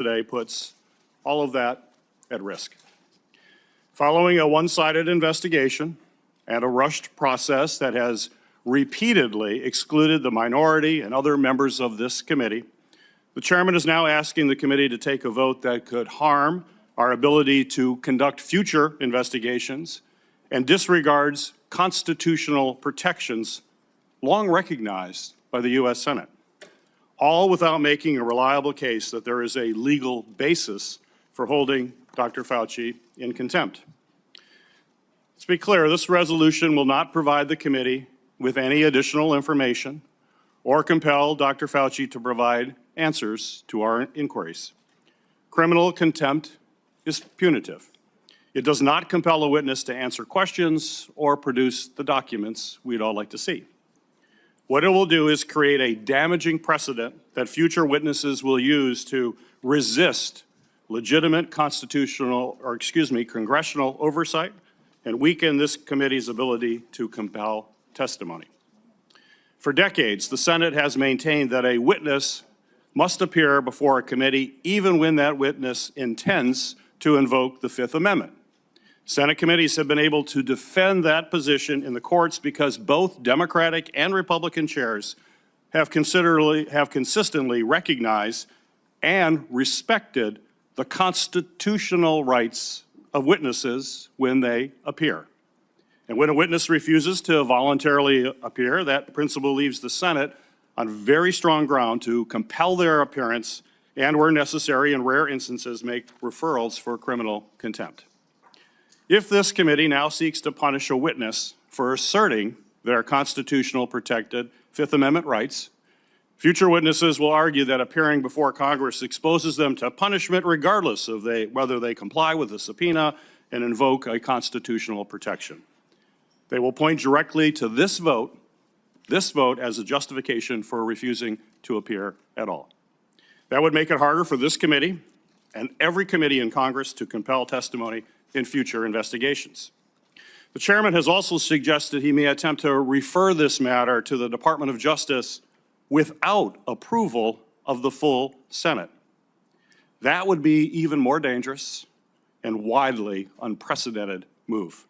today puts all of that at risk. Following a one-sided investigation and a rushed process that has repeatedly excluded the minority and other members of this committee, the chairman is now asking the committee to take a vote that could harm our ability to conduct future investigations and disregards constitutional protections long recognized by the U.S. Senate, all without making a reliable case that there is a legal basis for holding Dr. Fauci in contempt. Let's be clear, this resolution will not provide the committee with any additional information or compel Dr. Fauci to provide answers to our inquiries. Criminal contempt is punitive. It does not compel a witness to answer questions or produce the documents we'd all like to see. What it will do is create a damaging precedent that future witnesses will use to resist legitimate congressional oversight and weaken this committee's ability to compel testimony. For decades, the Senate has maintained that a witness must appear before a committee even when that witness intends to invoke the Fifth Amendment. Senate committees have been able to defend that position in the courts because both Democratic and Republican chairs have consistently recognized and respected the constitutional rights of witnesses when they appear. And when a witness refuses to voluntarily appear, that principle leaves the Senate on very strong ground to compel their appearance and, where necessary, in rare instances, make referrals for criminal contempt. If this committee now seeks to punish a witness for asserting their constitutional protected Fifth Amendment rights, future witnesses will argue that appearing before Congress exposes them to punishment regardless of whether they comply with the subpoena and invoke a constitutional protection. They will point directly to this vote as a justification for refusing to appear at all. That would make it harder for this committee and every committee in Congress to compel testimony in future investigations. The chairman has also suggested he may attempt to refer this matter to the Department of Justice without approval of the full Senate. That would be even more dangerous and widely unprecedented move.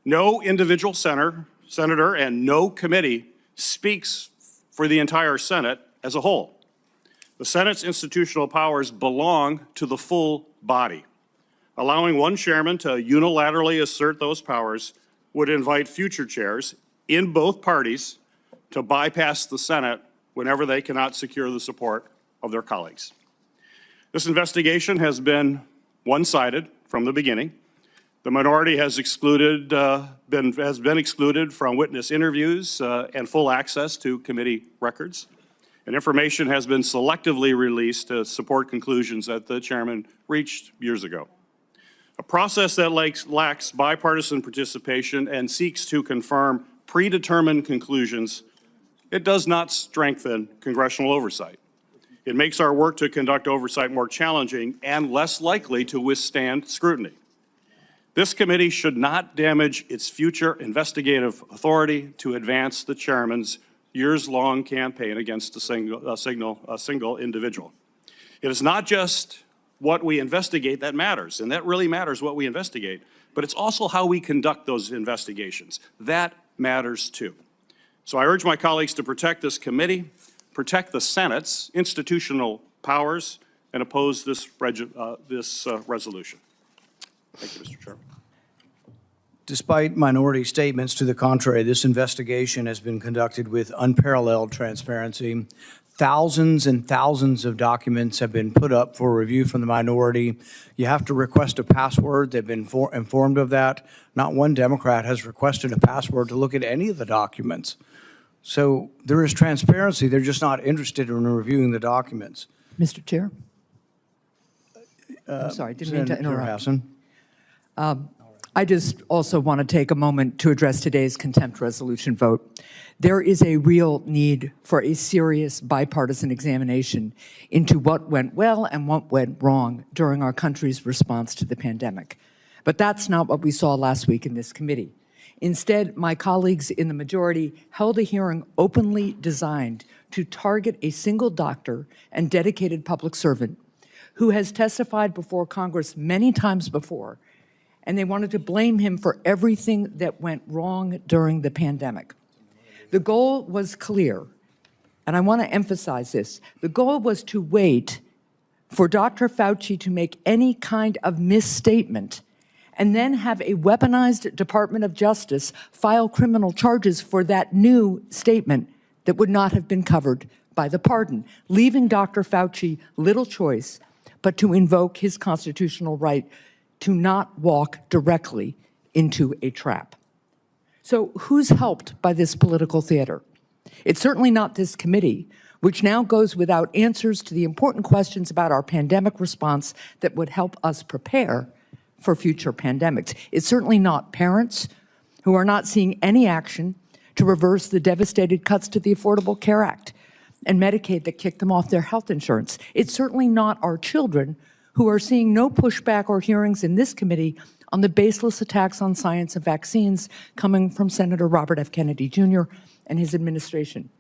No individual senator and no committee speaks for the entire Senate as a whole. The Senate's institutional powers belong to the full body. Allowing one chairman to unilaterally assert those powers would invite future chairs in both parties to bypass the Senate whenever they cannot secure the support of their colleagues. This investigation has been one-sided from the beginning. The minority has been excluded from witness interviews and full access to committee records. And information has been selectively released to support conclusions that the chairman reached years ago. A process that lacks bipartisan participation and seeks to confirm predetermined conclusions, it does not strengthen congressional oversight. It makes our work to conduct oversight more challenging and less likely to withstand scrutiny. This committee should not damage its future investigative authority to advance the chairman's years-long campaign against a single individual. It is not just what we investigate that matters, and that really matters what we investigate, but it's also how we conduct those investigations. That matters too. So I urge my colleagues to protect this committee, protect the Senate's institutional powers, and oppose this resolution. Thank you, Mr. Chairman. Despite minority statements to the contrary, this investigation has been conducted with unparalleled transparency. Thousands and thousands of documents have been put up for review from the minority. You have to request a password. They've been informed of that. Not one Democrat has requested a password to look at any of the documents. So there is transparency. They're just not interested in reviewing the documents. Mr. Chair? I'm sorry, didn't mean to interrupt. I just also want to take a moment to address today's contempt resolution vote. There is a real need for a serious bipartisan examination into what went well and what went wrong during our country's response to the pandemic. But that's not what we saw last week in this committee. Instead, my colleagues in the majority held a hearing openly designed to target a single doctor and dedicated public servant who has testified before Congress many times before, and they wanted to blame him for everything that went wrong during the pandemic. The goal was clear, and I want to emphasize this. The goal was to wait for Dr. Fauci to make any kind of misstatement and then have a weaponized Department of Justice file criminal charges for that new statement that would not have been covered by the pardon, leaving Dr. Fauci little choice but to invoke his constitutional right to not walk directly into a trap. So who's helped by this political theater? It's certainly not this committee, which now goes without answers to the important questions about our pandemic response that would help us prepare for future pandemics. It's certainly not parents who are not seeing any action to reverse the devastating cuts to the Affordable Care Act and Medicaid that kicked them off their health insurance. It's certainly not our children who are seeing no pushback or hearings in this committee on the baseless attacks on science and vaccines coming from Senator Robert F. Kennedy Jr. and his administration.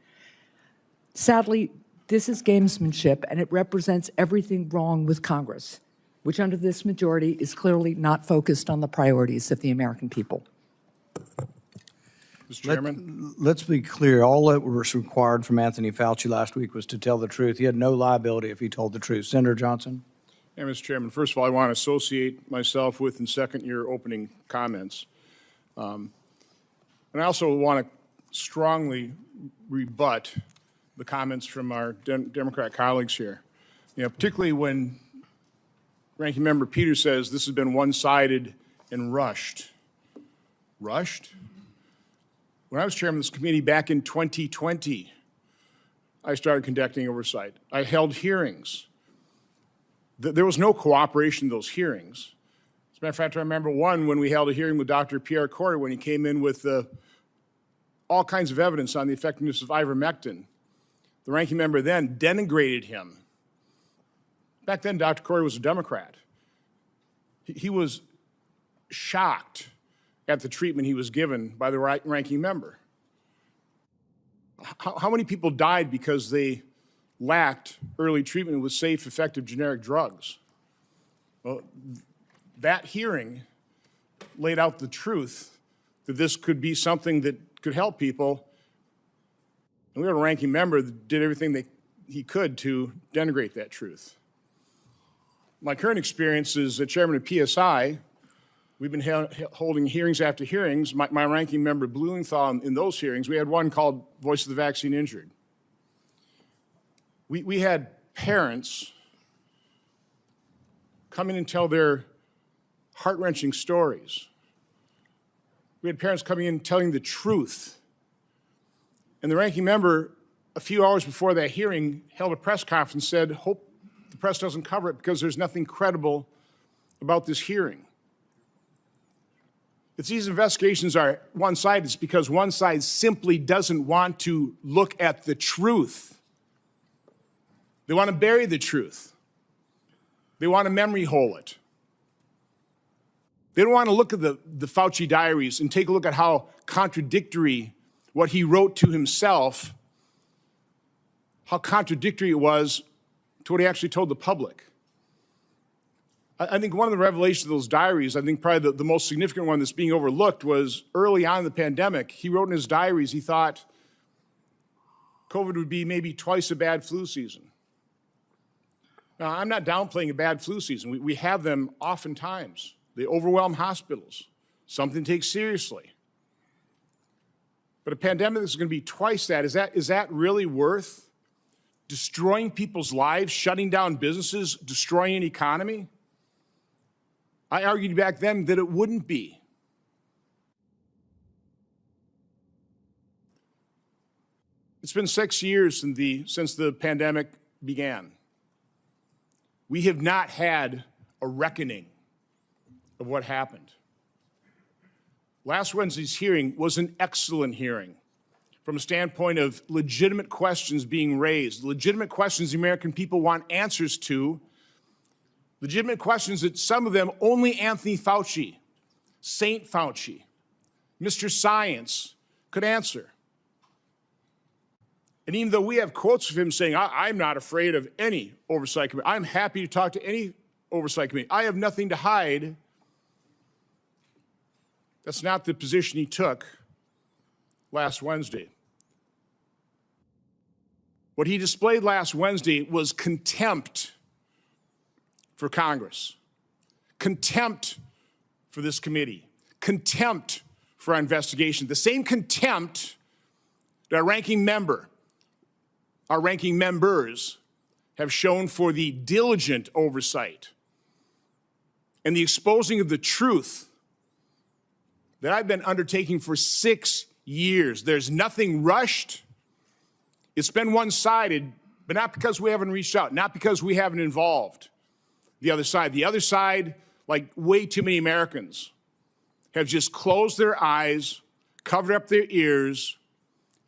Sadly, this is gamesmanship, and it represents everything wrong with Congress, which under this majority is clearly not focused on the priorities of the American people. Mr. Chairman. Let's be clear. All that was required from Anthony Fauci last week was to tell the truth. He had no liability if he told the truth. Senator Johnson? Yeah, Mr. Chairman, first of all, I want to associate myself with and second your opening comments. And I also want to strongly rebut the comments from our Democrat colleagues here. You know, particularly when Ranking Member Peters says this has been one-sided and rushed. Rushed? When I was chairman of this committee back in 2020, I started conducting oversight. I held hearings. There was no cooperation in those hearings. As a matter of fact, I remember one when we held a hearing with Dr. Pierre Corey when he came in with all kinds of evidence on the effectiveness of ivermectin. The ranking member then denigrated him. Back then, Dr. Corey was a Democrat. He was shocked at the treatment he was given by the ranking member. How many people died because they lacked early treatment with safe, effective generic drugs? Well, that hearing laid out the truth that this could be something that could help people. And we had a ranking member that did everything he could to denigrate that truth. My current experience as the chairman of PSI, we've been holding hearings after hearings. My ranking member Blumenthal, in those hearings, we had one called Voice of the Vaccine Injured. We had parents come in and tell their heart-wrenching stories. We had parents coming in telling the truth. And the ranking member, a few hours before that hearing, held a press conference and said, hope the press doesn't cover it because there's nothing credible about this hearing. If these investigations are one-sided, it's because one side simply doesn't want to look at the truth. They want to bury the truth. They want to memory hole it. They don't want to look at the Fauci diaries and take a look at how contradictory what he wrote to himself, how contradictory it was to what he actually told the public. I think one of the revelations of those diaries, I think probably the most significant one that's being overlooked, was early on in the pandemic, he wrote in his diaries he thought COVID would be maybe twice a bad flu season. Now, I'm not downplaying a bad flu season. We have them oftentimes. They overwhelm hospitals, something to take seriously. But a pandemic that's going to be twice that, is that really worth destroying people's lives, shutting down businesses, destroying an economy? I argued back then that it wouldn't be. It's been 6 years since the pandemic began. We have not had a reckoning of what happened. Last Wednesday's hearing was an excellent hearing from a standpoint of legitimate questions being raised, legitimate questions the American people want answers to, legitimate questions that some of them only Anthony Fauci, Saint Fauci, Mr. Science could answer. And even though we have quotes of him saying, I'm not afraid of any oversight committee, I'm happy to talk to any oversight committee, I have nothing to hide, that's not the position he took last Wednesday. What he displayed last Wednesday was contempt for Congress, contempt for this committee, contempt for our investigation, the same contempt that our ranking members have shown for the diligent oversight and the exposing of the truth that I've been undertaking for 6 years. There's nothing rushed. It's been one-sided, but not because we haven't reached out, not because we haven't involved the other side. The other side, like way too many Americans, have just closed their eyes, covered up their ears,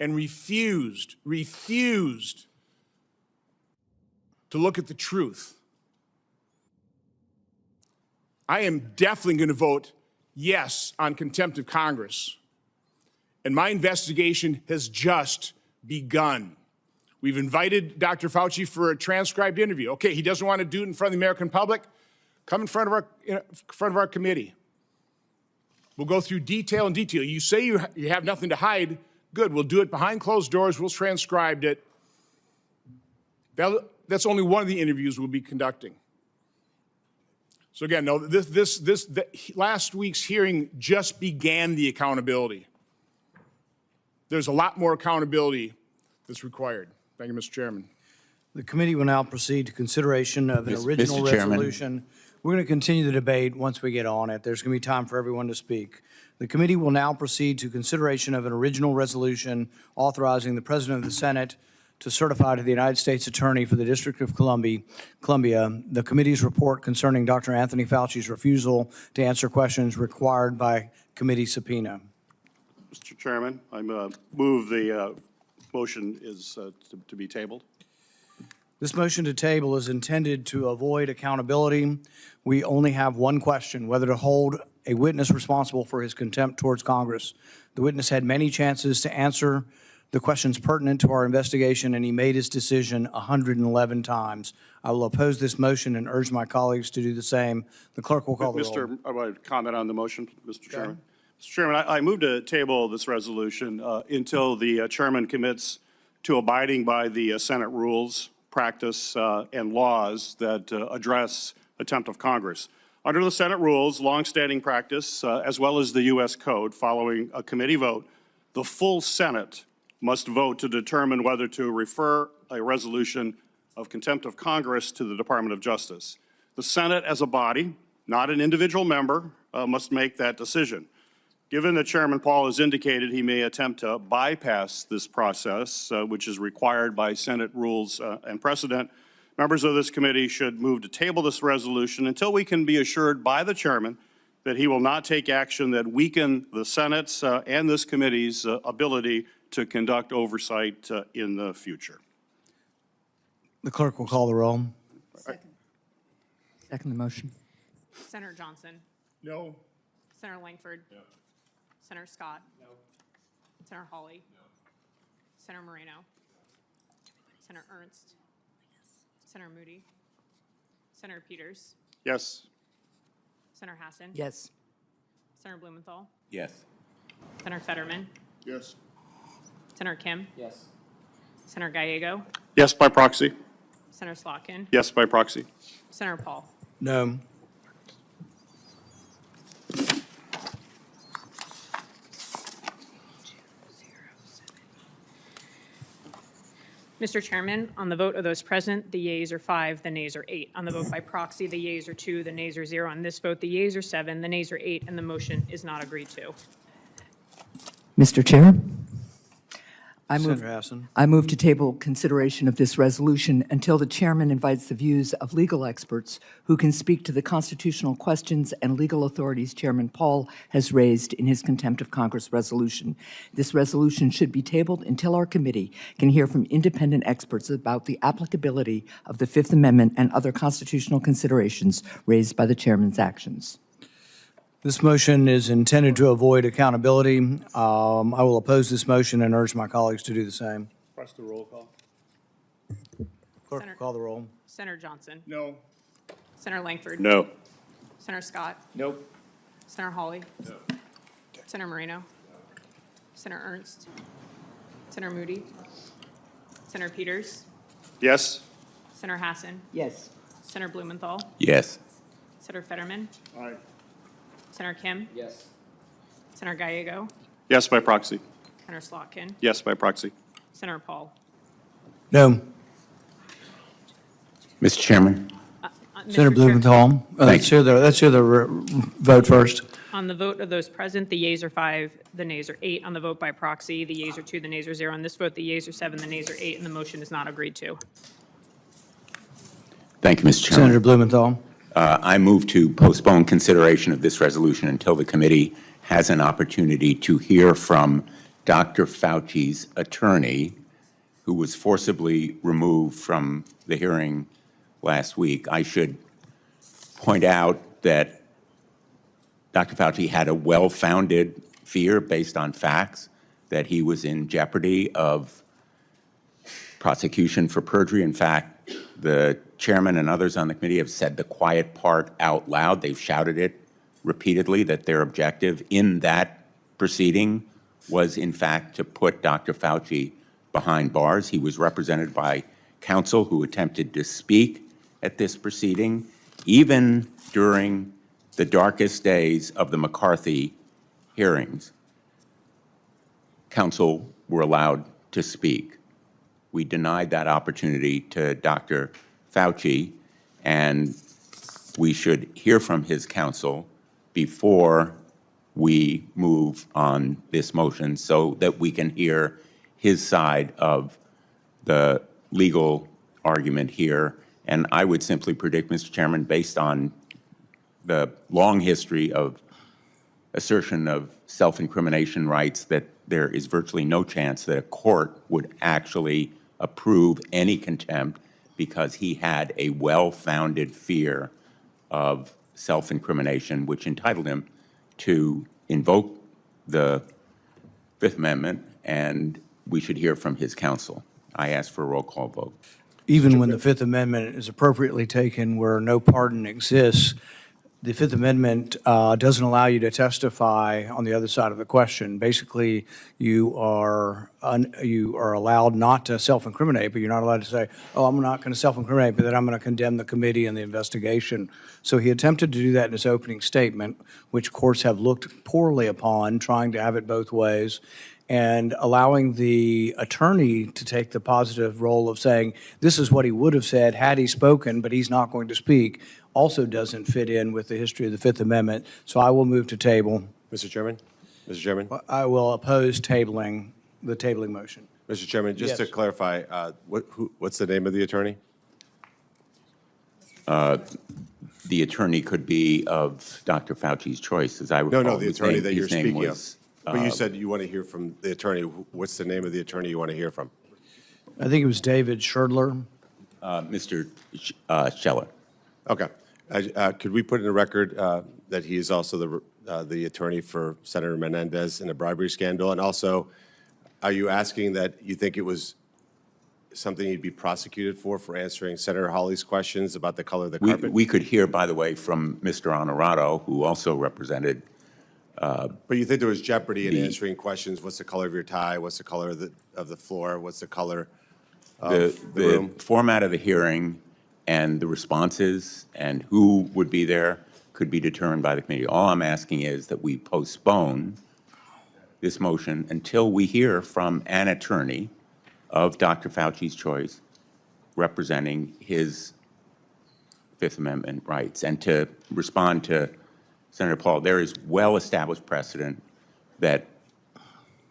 and refused to look at the truth. I am definitely going to vote yes on contempt of Congress. And my investigation has just begun. We've invited Dr. Fauci for a transcribed interview. Okay, he doesn't want to do it in front of the American public. Come in front of our committee. We'll go through detail and detail. You say you have nothing to hide. Good, we'll do it behind closed doors. We'll transcribe it. That's only one of the interviews we'll be conducting. So again, no, last week's hearing just began the accountability. There's a lot more accountability that's required. Thank you, Mr. Chairman. The committee will now proceed to consideration of an original Mr. Chairman. resolution. We're going to continue the debate once we get on it. There's going to be time for everyone to speak. The committee will now proceed to consideration of an original resolution authorizing the President of the Senate to certify to the United States Attorney for the District of Columbia the committee's report concerning Dr. Anthony Fauci's refusal to answer questions required by committee subpoena. Mr. Chairman, I move the motion is to be tabled. This motion to table is intended to avoid accountability. We only have one question, whether to hold a witness responsible for his contempt towards Congress. The witness had many chances to answer the questions pertinent to our investigation, and he made his decision 111 times. I will oppose this motion and urge my colleagues to do the same. The clerk will call the roll. I want to comment on the motion, Mr. Chairman. Mr. Chairman, I move to table this resolution until the chairman commits to abiding by the Senate rules, practice, and laws that address contempt of Congress. Under the Senate rules, longstanding practice, as well as the U.S. Code, following a committee vote, the full Senate must vote to determine whether to refer a resolution of contempt of Congress to the Department of Justice. The Senate as a body, not an individual member, must make that decision. Given that Chairman Paul has indicated he may attempt to bypass this process, which is required by Senate rules and precedent, members of this committee should move to table this resolution until we can be assured by the chairman that he will not take action that weaken the Senate's and this committee's ability to conduct oversight in the future. The clerk will call the roll. Second the motion. Senator Johnson. No. Senator Langford. No. Senator Scott. No. Senator Hawley. No. Senator Moreno. Senator Ernst. Senator Moody. Senator Peters. Yes. Senator Hassan. Yes. Senator Blumenthal. Yes. Senator Fetterman. Yes. Senator Kim. Yes. Senator Gallego. Yes, by proxy. Senator Slotkin. Yes, by proxy. Senator Paul. No. Mr. Chairman, on the vote of those present, the yeas are 5, the nays are 8. On the vote by proxy, the yeas are 2, the nays are 0. On this vote, the yeas are 7, the nays are 8, and the motion is not agreed to. Mr. Chair, Senator Hassan. I move to table consideration of this resolution until the chairman invites the views of legal experts who can speak to the constitutional questions and legal authorities Chairman Paul has raised in his contempt of Congress resolution. This resolution should be tabled until our committee can hear from independent experts about the applicability of the Fifth Amendment and other constitutional considerations raised by the chairman's actions. This motion is intended to avoid accountability. I will oppose this motion and urge my colleagues to do the same. Request a roll call. Clerk, Senator- call the roll. Senator Johnson. No. Senator Langford. No. Senator Scott. Nope. Senator Hawley. No. Senator Moreno. Senator Ernst. Senator Moody. Senator Peters. Yes? Senator Hassan. Yes. Senator Blumenthal. Yes. Senator Fetterman. Aye. Senator Kim. Yes. Senator Gallego. Yes by proxy. Senator Slotkin. Yes by proxy. Senator Paul. No. Mr. Chairman, Senator Mr. Chair, Blumenthal, let's hear the vote first. on the vote of those present, the yeas are 5, the nays are 8. On the vote by proxy, the yeas are 2, the nays are 0. On this vote, the yeas are 7, the nays are 8, and the motion is not agreed to. thank you, Mr. Chairman. Senator Blumenthal. I move to postpone consideration of this resolution until the committee has an opportunity to hear from Dr. Fauci's attorney, who was forcibly removed from the hearing last week. I should point out that Dr. Fauci had a well-founded fear based on facts that he was in jeopardy of prosecution for perjury. In fact, the chairman and others on the committee have said the quiet part out loud. They've shouted it repeatedly that their objective in that proceeding was, in fact, to put Dr. Fauci behind bars. He was represented by counsel who attempted to speak at this proceeding, even during the darkest days of the McCarthy hearings. Counsel were allowed to speak. We denied that opportunity to Dr. Fauci, and we should hear from his counsel before we move on this motion so that we can hear his side of the legal argument here. And I would simply predict, Mr. Chairman, based on the long history of assertion of self-incrimination rights, that there is virtually no chance that a court would actually approve any contempt because he had a well-founded fear of self-incrimination, which entitled him to invoke the Fifth Amendment, and we should hear from his counsel. I ask for a roll call vote. Even when the Fifth Amendment is appropriately taken where no pardon exists, the Fifth Amendment doesn't allow you to testify on the other side of the question. Basically, you are allowed not to self-incriminate, but you're not allowed to say, oh, I'm not going to self-incriminate, but then I'm going to condemn the committee and the investigation. So he attempted to do that in his opening statement, which courts have looked poorly upon, trying to have it both ways, and allowing the attorney to take the positive role of saying, this is what he would have said had he spoken, but he's not going to speak, also doesn't fit in with the history of the Fifth Amendment. So I will move to table. Mr. Chairman? Mr. Chairman? I will oppose tabling the tabling motion. Mr. Chairman, just to Yes. clarify, what's the name of the attorney? The attorney could be of Dr. Fauci's choice, as I recall. No, the His attorney name- that you're his name speaking of. was, But you said you want to hear from the attorney. What's the name of the attorney you want to hear from? I think it was David Scherdler. Mr. Scheller. Okay. Could we put in the record that he is also the attorney for Senator Menendez in the bribery scandal? And also, are you asking that you think it was something he'd be prosecuted for answering Senator Hawley's questions about the color of the carpet? We could hear, by the way, from Mr. Honorato, who also represented. But you think there was jeopardy in The- answering questions? What's the color of your tie? What's the color of the floor? What's the color of the The room? format of the hearing and the responses and who would be there could be determined by the committee. All I'm asking is that we postpone this motion until we hear from an attorney of Dr. Fauci's choice representing his Fifth Amendment rights. And to respond to Senator Paul, there is well-established precedent that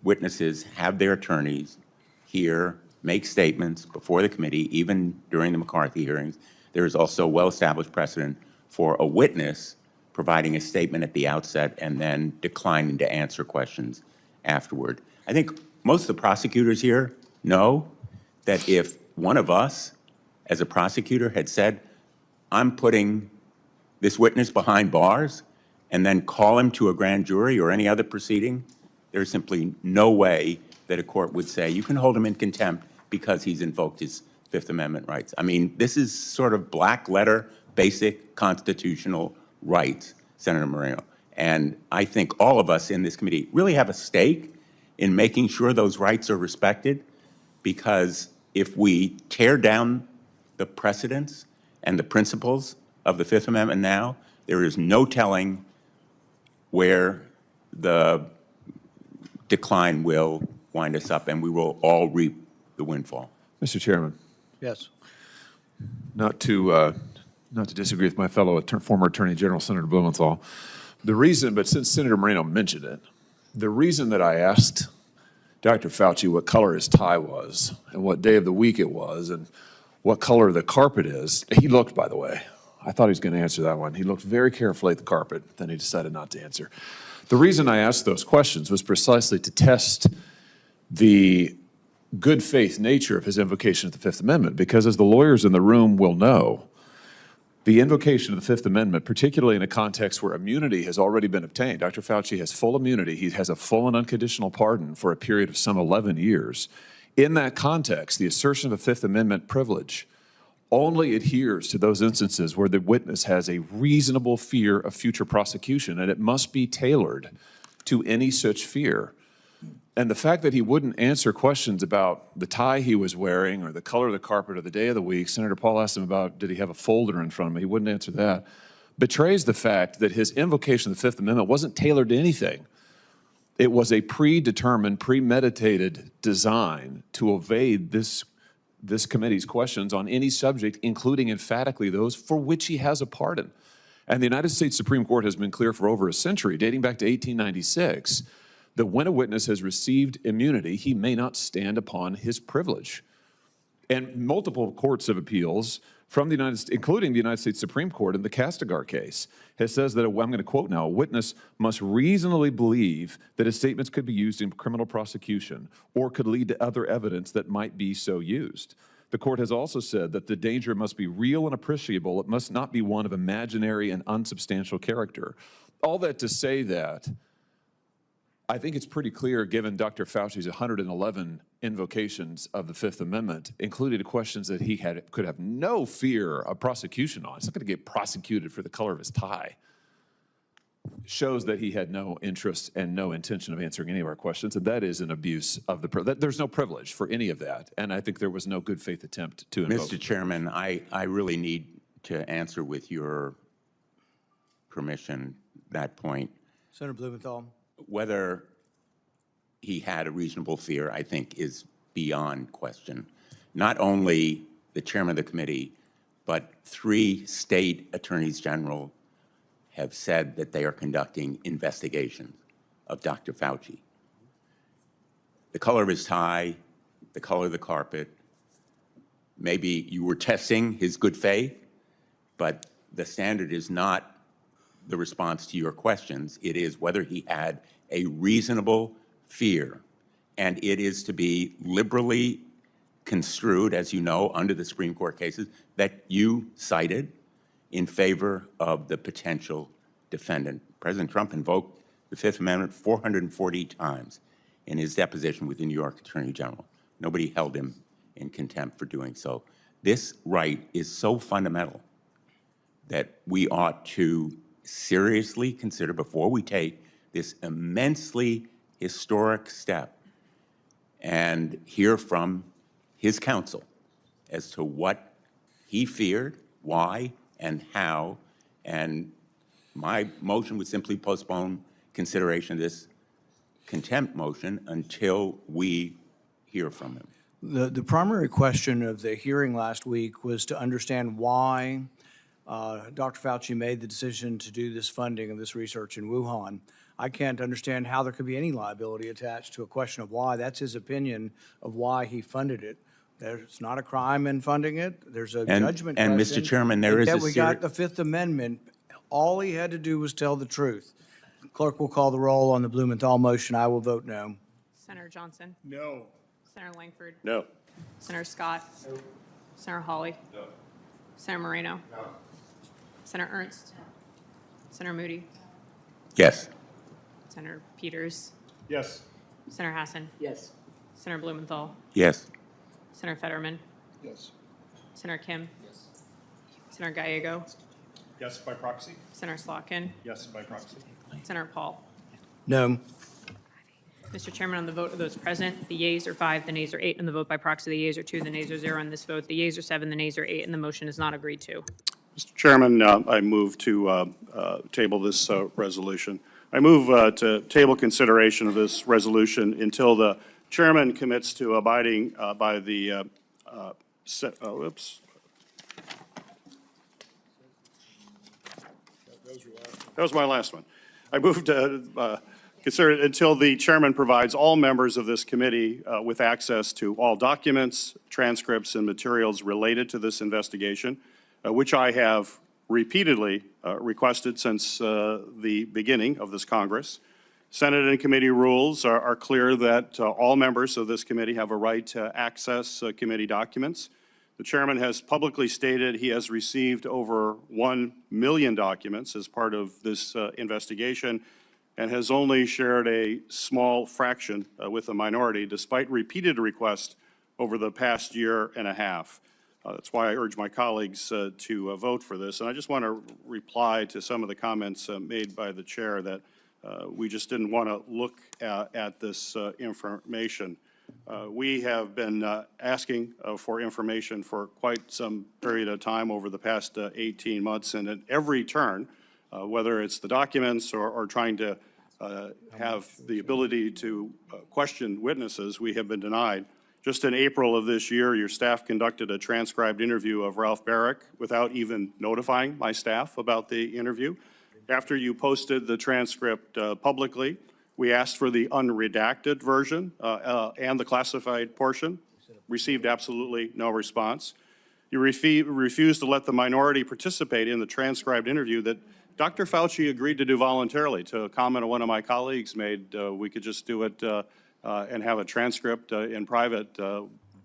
witnesses have their attorneys hear, make statements before the committee, even during the McCarthy hearings. There is also well-established precedent for a witness providing a statement at the outset and then declining to answer questions afterward. I think most of the prosecutors here know that if one of us, as a prosecutor, had said, I'm putting this witness behind bars, and then call him to a grand jury or any other proceeding, there's simply no way that a court would say, you can hold him in contempt because he's invoked his Fifth Amendment rights. I mean, this is sort of black letter, basic constitutional rights, Senator Moreno. And I think all of us in this committee really have a stake in making sure those rights are respected, because if we tear down the precedents and the principles of the Fifth Amendment now, there is no telling where the decline will wind us up, and we will all reap the windfall. Mr. Chairman, Yes. not to disagree with my fellow former Attorney General, Senator Blumenthal, but since Senator Moreno mentioned it, the reason that I asked Dr. Fauci what color his tie was and what day of the week it was and what color the carpet is, he looked, by the way. I thought he was going to answer that one. He looked very carefully at the carpet, then he decided not to answer. The reason I asked those questions was precisely to test the good faith nature of his invocation of the Fifth Amendment, because as the lawyers in the room will know, the invocation of the Fifth Amendment, particularly in a context where immunity has already been obtained, Dr. Fauci has full immunity, he has a full and unconditional pardon for a period of some 11 years. In that context, the assertion of a Fifth Amendment privilege only adheres to those instances where the witness has a reasonable fear of future prosecution, and it must be tailored to any such fear. And the fact that he wouldn't answer questions about the tie he was wearing or the color of the carpet or the day of the week, Senator Paul asked him about, did he have a folder in front of him? He wouldn't answer that. Betrays the fact that his invocation of the Fifth Amendment wasn't tailored to anything. It was a predetermined, premeditated design to evade this committee's questions on any subject, including emphatically those for which he has a pardon. And the United States Supreme Court has been clear for over a century, dating back to 1896, that when a witness has received immunity, he may not stand upon his privilege. And multiple courts of appeals from the United States, including the United States Supreme Court in the Castigar case, has says that, I'm going to quote now, a witness must reasonably believe that his statements could be used in criminal prosecution or could lead to other evidence that might be so used. The court has also said that the danger must be real and appreciable. It must not be one of imaginary and unsubstantial character. All that to say that I think it's pretty clear, given Dr. Fauci's 111 invocations of the Fifth Amendment, included questions that he could have no fear of prosecution on. He's not going to get prosecuted for the color of his tie. Shows that he had no interest and no intention of answering any of our questions, and that is an abuse of the privilege. There's no privilege for any of that, and I think there was no good faith attempt to invoke. Mr. Chairman, I really need to answer with your permission that point. Senator Blumenthal. Whether he had a reasonable fear, I think, is beyond question. Not only the chairman of the committee, but 3 state attorneys general have said that they are conducting investigations of Dr. Fauci. The color of his tie, the color of the carpet, maybe you were testing his good faith, but the standard is not the response to your questions. It is whether he had a reasonable fear, and it is to be liberally construed, as you know, under the Supreme Court cases that you cited in favor of the potential defendant. President Trump invoked the Fifth Amendment 440 times in his deposition with the New York Attorney General. Nobody held him in contempt for doing so. This right is so fundamental that we ought to seriously consider, before we take this immensely historic step, and hear from his counsel as to what he feared, why, and how. And my motion would simply postpone consideration of this contempt motion until we hear from him. The primary question of the hearing last week was to understand why Dr. Fauci made the decision to do this funding of this research in Wuhan. I can't understand how there could be any liability attached to a question of why. That's his opinion of why he funded it. There's not a crime in funding it. There's a judgment and question. Mr. Chairman, there is that a we got the Fifth Amendment. All he had to do was tell the truth. Clerk will call the roll on the Blumenthal motion. I will vote no. Senator Johnson? No. Senator Langford? No. Senator Scott? No. Senator Hawley? No. Senator Moreno? No. Senator Ernst? Senator Moody? Yes. Senator Peters? Yes. Senator Hassan? Yes. Senator Blumenthal? Yes. Senator Fetterman? Yes. Senator Kim? Senator Gallego? Yes, by proxy? Senator Slotkin? Yes, by proxy. Senator Paul? No. Mr. Chairman, on the vote of those present, the yeas are 5, the nays are 8. On the vote by proxy, the yeas are 2, the nays are 0. On this vote, the yeas are 7, the nays are 8, and the motion is not agreed to. Mr. Chairman, I move to table this resolution. I move to table consideration of this resolution until the chairman commits to abiding by the, oops. That was my last one. I move to consider it until the chairman provides all members of this committee with access to all documents, transcripts, and materials related to this investigation, which I have repeatedly requested since the beginning of this Congress. Senate and committee rules are clear that all members of this committee have a right to access committee documents. The chairman has publicly stated he has received over 1 million documents as part of this investigation and has only shared a small fraction with the minority, despite repeated requests over the past year and a half. That's why I urge my colleagues to vote for this. And I just want to reply to some of the comments made by the chair that we just didn't want to look at this information. We have been asking for information for quite some period of time over the past 18 months, and at every turn, whether it's the documents or trying to have the ability to question witnesses, we have been denied. Just in April of this year, your staff conducted a transcribed interview of Ralph Barrick without even notifying my staff about the interview. After you posted the transcript publicly, we asked for the unredacted version and the classified portion, received absolutely no response. You refused to let the minority participate in the transcribed interview that Dr. Fauci agreed to do voluntarily. To a comment one of my colleagues made, we could just do it and have a transcript in private.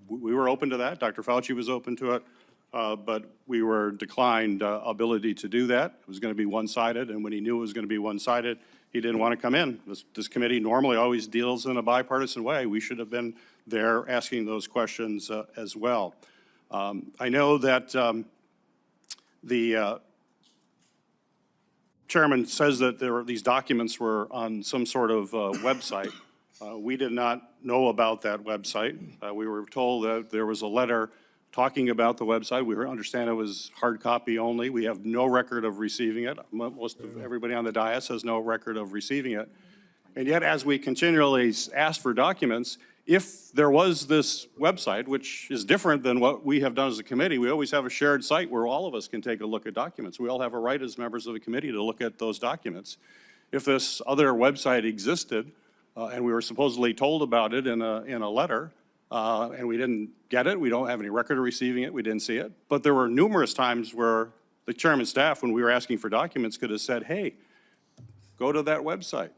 We were open to that. Dr. Fauci was open to it, but we were declined ability to do that. It was going to be one-sided, and when he knew it was going to be one-sided, he didn't want to come in. This committee normally always deals in a bipartisan way. We should have been there asking those questions as well. I know that the chairman says that these documents were on some sort of website. We did not know about that website. We were told that there was a letter talking about the website. We understand it was hard copy only. We have no record of receiving it. Most of everybody on the dais has no record of receiving it. And yet, as we continually ask for documents, if there was this website, which is different than what we have done as a committee, we always have a shared site where all of us can take a look at documents. We all have a right as members of the committee to look at those documents. If this other website existed, and we were supposedly told about it in a letter, and we didn't get it, we don't have any record of receiving it, we didn't see it. But there were numerous times where the chairman's staff, when we were asking for documents, could have said, hey, go to that website.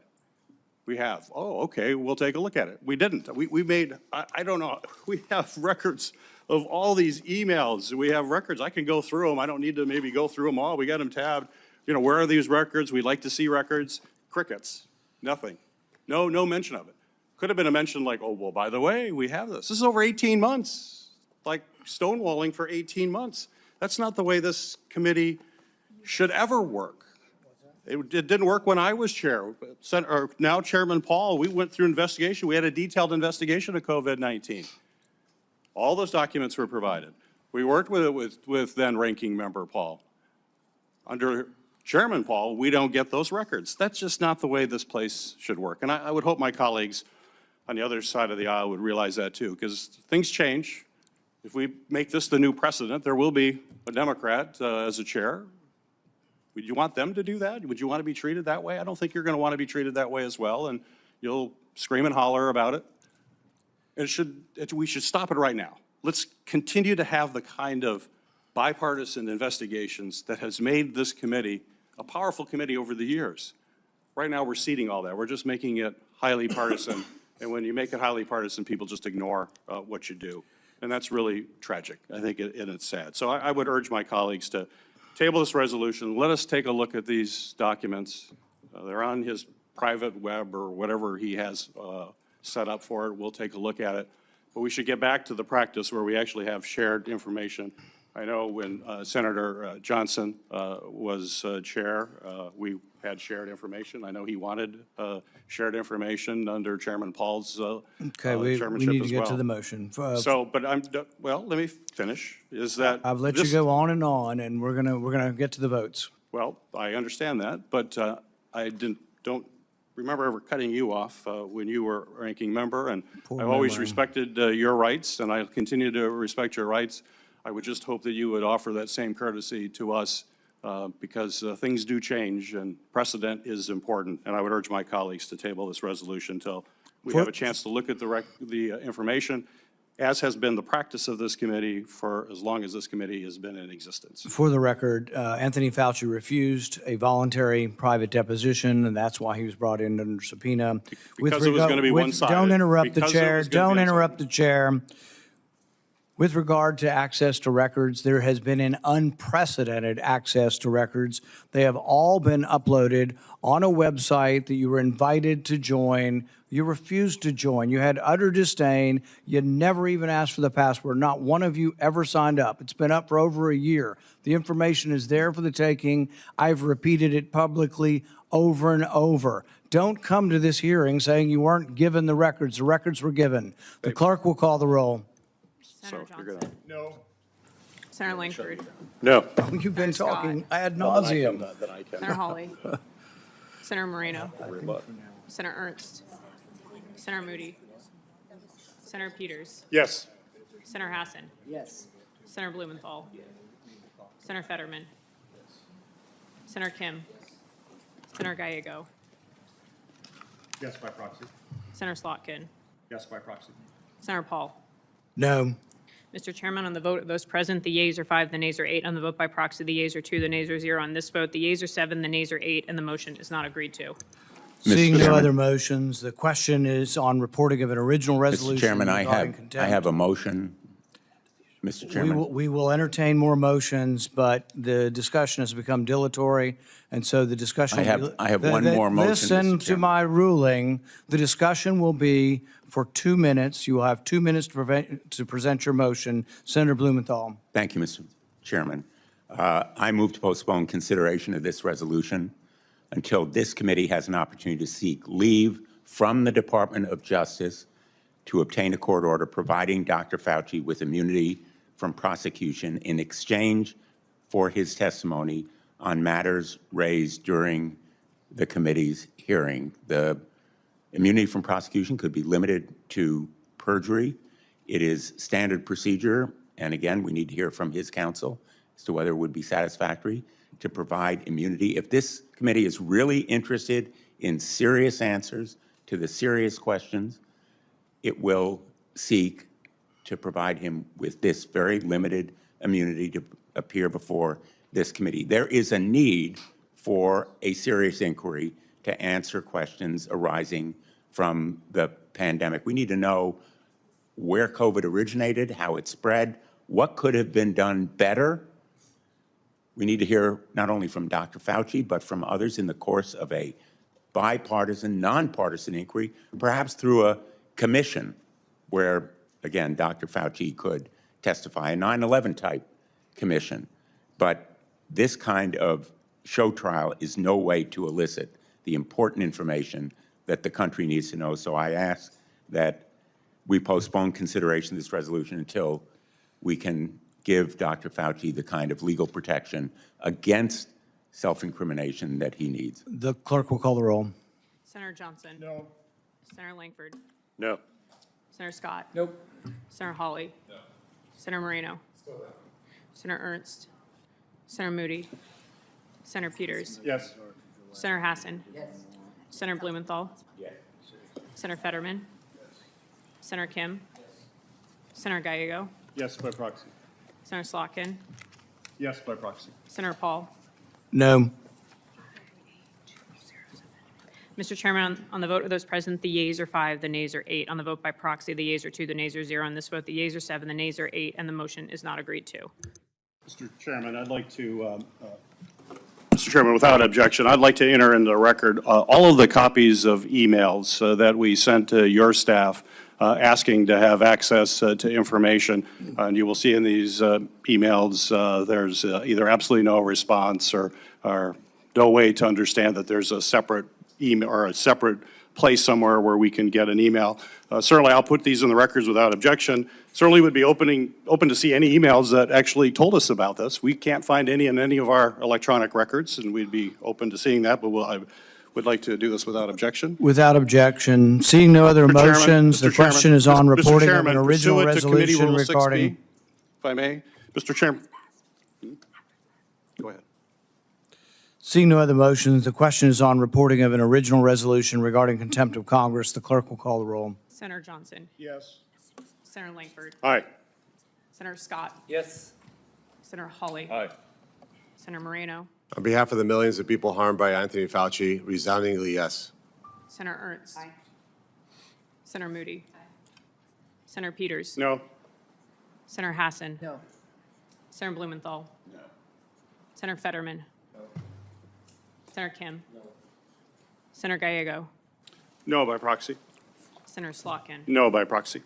We have. Oh, okay, we'll take a look at it. We didn't. We made, I don't know, we have records of all these emails. We have records. I can go through them. I don't need to maybe go through them all. We got them tabbed. You know, where are these records? We'd like to see records. Crickets. Nothing. No mention of it. Could have been a mention like, oh, well, by the way, we have this. This is over 18 months, like stonewalling for 18 months. That's not the way this committee should ever work. It didn't work when I was chair. Now Chairman Paul, we went through investigation. We had a detailed investigation of COVID-19. All those documents were provided. We worked with it with then ranking member Paul. Under Chairman Paul, we don't get those records. That's just not the way this place should work. And I would hope my colleagues on the other side of the aisle would realize that too, because things change. If we make this the new precedent, there will be a Democrat as a chair. Would you want them to do that? Would you want to be treated that way? I don't think you're going to want to be treated that way as well, and you'll scream and holler about it. We should stop it right now. Let's continue to have the kind of bipartisan investigations that has made this committee a powerful committee over the years. Right now, we're ceding all that. We're just making it highly partisan, and when you make it highly partisan, people just ignore what you do, and that's really tragic, I think, and it's sad. So I would urge my colleagues to table this resolution. Let us take a look at these documents. They're on his private web or whatever he has set up for it. We'll take a look at it. But we should get back to the practice where we actually have shared information. I know when Senator Johnson was chair, we had shared information. I know he wanted shared information under Chairman Paul's Okay, we chairmanship need to as get well. to the motion. So, but well, let me finish. Is that I've let you this- go on, and we're gonna get to the votes. Well, I understand that, but I don't remember ever cutting you off when you were ranking member, and I've always memory. respected your rights, and I'll continue to respect your rights. I would just hope that you would offer that same courtesy to us, because things do change, and precedent is important. And I would urge my colleagues to table this resolution until we have a chance to look at the information, as has been the practice of this committee for as long as this committee has been in existence. For the record, Anthony Fauci refused a voluntary private deposition, and that's why he was brought in under subpoena. Because it was gonna be one-sided. Don't interrupt the Because it chair. was gonna be Don't interrupt one-sided. the chair. With regard to access to records, there has been an unprecedented access to records. They have all been uploaded on a website that you were invited to join. You refused to join. You had utter disdain. You never even asked for the password. Not one of you ever signed up. It's been up for over a year. The information is there for the taking. I've repeated it publicly over and over. Don't come to this hearing saying you weren't given the records. The records were given. The clerk will call the roll. Senator So you're gonna- Johnson. No. Senator Langford. No. You've been Scott. talking ad nauseum. Senator Hawley. Senator Moreno. Senator Ernst. Senator Moody. Senator Peters. Yes. Senator Hassan. Yes. Senator Blumenthal. Senator Fetterman. Senator Kim. Senator Gallego. Yes, by proxy. Senator Slotkin. Yes, by proxy. Senator Paul. No. Mr. Chairman, on the vote of those present, the yeas are 5, the nays are 8. On the vote by proxy, the yeas are 2, the nays are 0. On this vote, the yeas are 7, the nays are 8, and the motion is not agreed to. Seeing no Chairman. other motions, the question is on reporting of an original Mr. resolution Chairman, regarding contempt. I have a motion. Mr. Chairman. We will entertain more motions, but the discussion has become dilatory, and so the discussion. I have one more motion, Listen Mr. to Chairman. my ruling. The discussion will be for 2 minutes. You will have 2 minutes to present your motion. Senator Blumenthal. Thank you, Mr. Chairman. I move to postpone consideration of this resolution until this committee has an opportunity to seek leave from the Department of Justice to obtain a court order providing Dr. Fauci with immunity from prosecution in exchange for his testimony on matters raised during the committee's hearing. The immunity from prosecution could be limited to perjury. It is standard procedure, and again, we need to hear from his counsel as to whether it would be satisfactory to provide immunity. If this committee is really interested in serious answers to the serious questions, it will seek to provide him with this very limited immunity to appear before this committee. There is a need for a serious inquiry to answer questions arising from the pandemic. We need to know where COVID originated, how it spread, what could have been done better. We need to hear not only from Dr. Fauci, but from others in the course of a bipartisan, nonpartisan inquiry, perhaps through a commission where, again, Dr. Fauci could testify, a 9/11 type commission. But this kind of show trial is no way to elicit the important information that the country needs to know. So I ask that we postpone consideration of this resolution until we can give Dr. Fauci the kind of legal protection against self-incrimination that he needs. The clerk will call the roll. Senator Johnson. No. Senator Langford. No. Senator Scott. Nope. Senator Hawley. No. Senator Moreno. Senator Ernst. Senator Moody. Senator Peters. Yes. Senator Hassan. Yes. Senator Blumenthal. Yes. Senator Fetterman. Senator Kim. Senator Gallego. Yes, by proxy. Senator Slotkin. Yes, by proxy. Senator Paul. No. Mr. Chairman, on the vote of those present, the yeas are 5, the nays are 8. On the vote by proxy, the yeas are 2, the nays are 0. On this vote, the yeas are 7, the nays are 8, and the motion is not agreed to. Mr. Chairman, I'd like to, Mr. Chairman, without objection, I'd like to enter into the record all of the copies of emails that we sent to your staff asking to have access to information. And you will see in these emails, there's either absolutely no response or no way to understand that there's a separate email or a separate place somewhere where we can get an email. Certainly, I'll put these in the records without objection. Certainly would be open to see any emails that actually told us about this. We can't find any in any of our electronic records, and we'd be open to seeing that, but I would like to do this without objection. Without objection. Seeing no other Mr. Chairman, motions, the Mr. Chairman, question is on Mr. reporting of Chairman, an original pursuant to Committee resolution Rule 6B, regarding. if I may, Mr. Chairman. Go ahead. Seeing no other motions, the question is on reporting of an original resolution regarding contempt of Congress. The clerk will call the roll. Senator Johnson. Yes. Senator Langford. Aye. Senator Scott. Yes. Senator Hawley. Aye. Senator Moreno. On behalf of the millions of people harmed by Anthony Fauci, resoundingly yes. Senator Ernst. Senator Moody. Senator Peters. No. Senator Hassan. No. Senator Blumenthal. No. Senator Fetterman. No. Senator Kim. No. Senator Gallego. No by proxy. Senator Slotkin. No by proxy.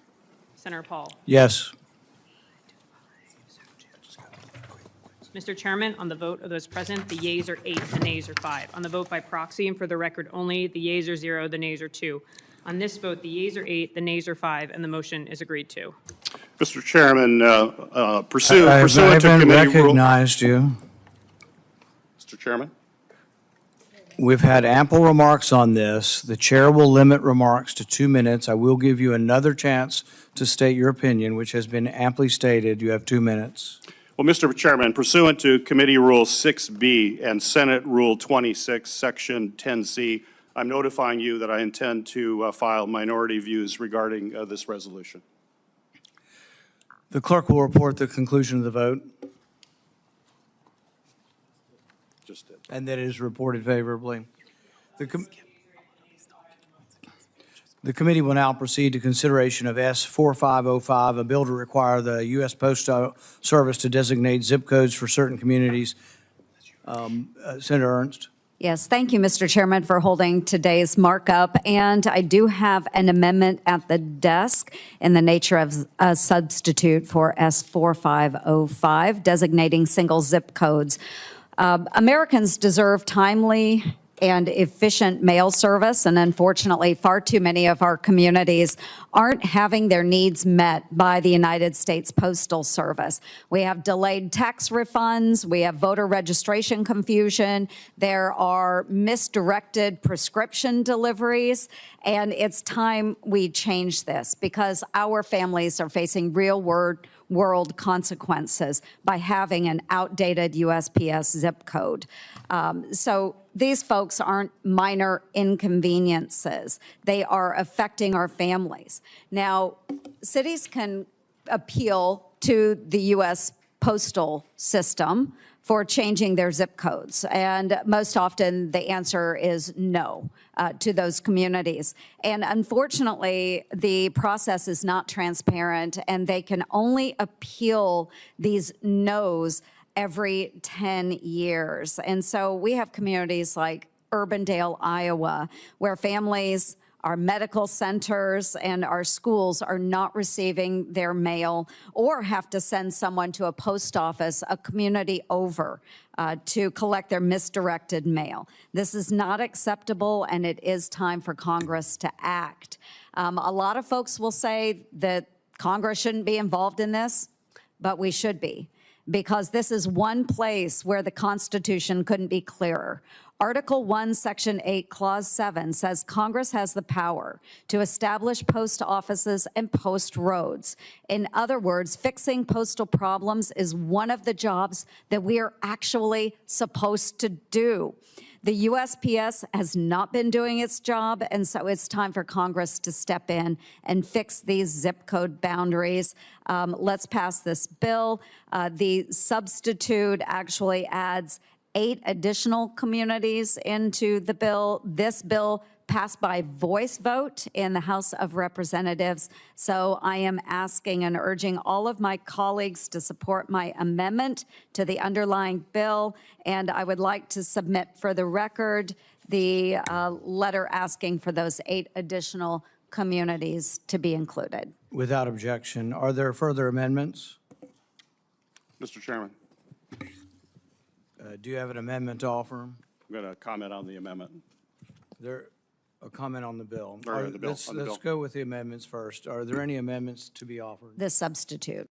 Senator Paul. Yes. Mr. Chairman, on the vote of those present, the yeas are 8, the nays are 5. On the vote by proxy and for the record only, the yeas are 0, the nays are 2. On this vote, the yeas are 8, the nays are 5, and the motion is agreed to. Mr. Chairman, I pursuant to haven't committee rule. recognized you. Mr. Chairman? We've had ample remarks on this. The chair will limit remarks to 2 minutes. I will give you another chance to state your opinion, which has been amply stated. You have 2 minutes. Well, Mr. Chairman, pursuant to Committee Rule 6B and Senate Rule 26, Section 10C, I'm notifying you that I intend to file minority views regarding this resolution. The clerk will report the conclusion of the vote, Just did. and that it is reported favorably. The committee will now proceed to consideration of S4505, a bill to require the U.S. Postal Service to designate zip codes for certain communities. Senator Ernst. Yes, thank you, Mr. Chairman, for holding today's markup. And I do have an amendment at the desk in the nature of a substitute for S4505, designating single zip codes. Americans deserve timely and efficient mail service, and unfortunately, far too many of our communities aren't having their needs met by the United States Postal Service. We have delayed tax refunds, we have voter registration confusion, there are misdirected prescription deliveries, and it's time we change this because our families are facing real world consequences by having an outdated USPS zip code. So these folks aren't minor inconveniences. They are affecting our families. Now, cities can appeal to the U.S. postal system for changing their zip codes. And most often the answer is no to those communities. And unfortunately, the process is not transparent and they can only appeal these no's every 10 years. And so we have communities like Urbandale, Iowa, where families, our medical centers, and our schools are not receiving their mail or have to send someone to a post office, a community over, to collect their misdirected mail. This is not acceptable, and it is time for Congress to act. A lot of folks will say that Congress shouldn't be involved in this, but we should be, because this is one place where the Constitution couldn't be clearer. Article 1, Section 8, Clause 7 says Congress has the power to establish post offices and post roads. In other words, fixing postal problems is one of the jobs that we are actually supposed to do. The USPS has not been doing its job, and so it's time for Congress to step in and fix these zip code boundaries. Let's pass this bill. The substitute actually adds 8 additional communities into the bill. This bill passed by voice vote in the House of Representatives. So I am asking and urging all of my colleagues to support my amendment to the underlying bill. And I would like to submit for the record the letter asking for those 8 additional communities to be included. Without objection. Are there further amendments? Mr. Chairman, Do you have an amendment to offer? I'm going to comment on the amendment. There, a comment on the bill. Or the bill, Let's on the bill. go with the amendments first. Are there any amendments to be offered? The substitute.